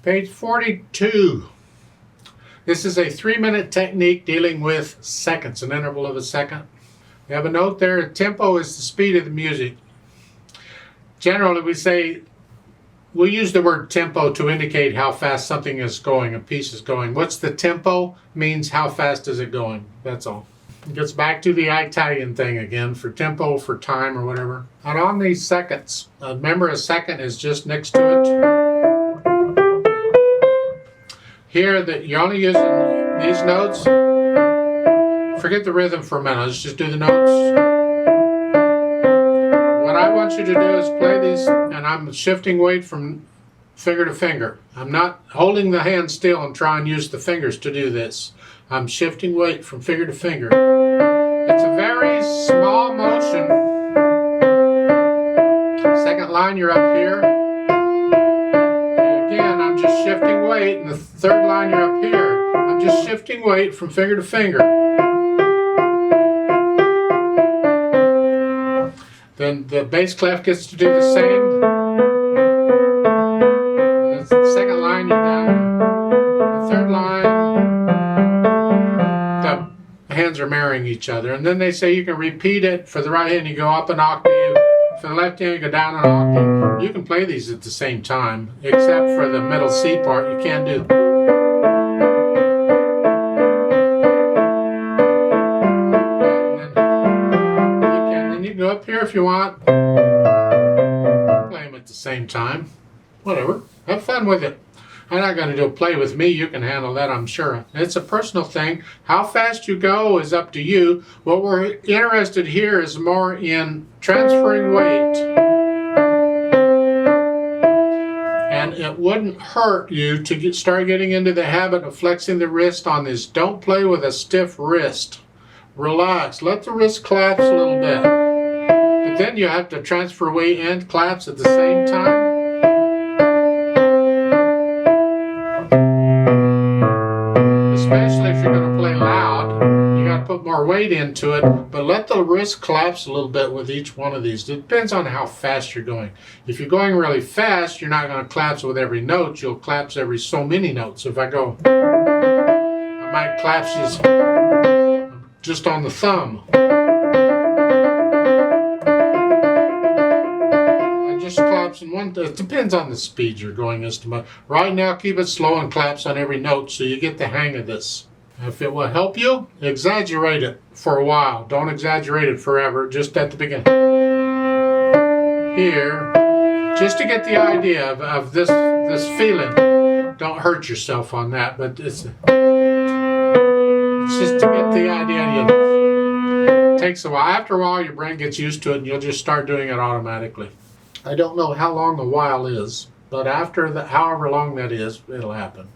Page 42. This is a 3-minute technique dealing with seconds, an interval of a second. We have a note there. Tempo is the speed of the music. Generally, we'll use the word tempo to indicate how fast something is going, a piece is going. What's the tempo? Means how fast is it going. That's all. It gets back to the Italian thing again, for tempo, for time, or whatever. And on these seconds, remember a second is just next to it. Here, that you're only using these notes. Forget the rhythm for a minute. Let's just do the notes. What I want you to do is play these, and I'm shifting weight from finger to finger. I'm not holding the hand still and trying to use the fingers to do this. I'm shifting weight from finger to finger. It's a very small motion. Second line, you're up here. Again, I'm just shifting weight, and the third line, you're up here. I'm just shifting weight from finger to finger. Then the bass clef gets to do the same. The second line, you're down. The third line, the hands are marrying each other. And then they say you can repeat it. For the right hand, you go up an octave. For the left hand, you go down an octave. You can play these at the same time, except for the middle C part, you can't do. Go up here if you want. Play them at the same time. Whatever. Have fun with it. I'm not going to do play with me. You can handle that, I'm sure. It's a personal thing. How fast you go is up to you. What we're interested here is more in transferring weight. And it wouldn't hurt you to start getting into the habit of flexing the wrist on this. Don't play with a stiff wrist. Relax. Let the wrist collapse a little bit. But then you have to transfer weight and claps at the same time. Especially if you're going to play loud, you got to put more weight into it. But let the wrist collapse a little bit with each one of these. It depends on how fast you're going. If you're going really fast, you're not going to collapse with every note. You'll collapse every so many notes. If I go, I might collapse just on the thumb. And one, it depends on the speed you're going as to much. Right now, keep it slow and claps on every note so you get the hang of this. If it will help you, exaggerate it for a while. Don't exaggerate it forever, just at the beginning. Here, just to get the idea of this feeling. Don't hurt yourself on that, but it's just to get the idea. It takes a while. After a while, your brain gets used to it, and you'll just start doing it automatically. I don't know how long a while is, but after however long that is, it'll happen.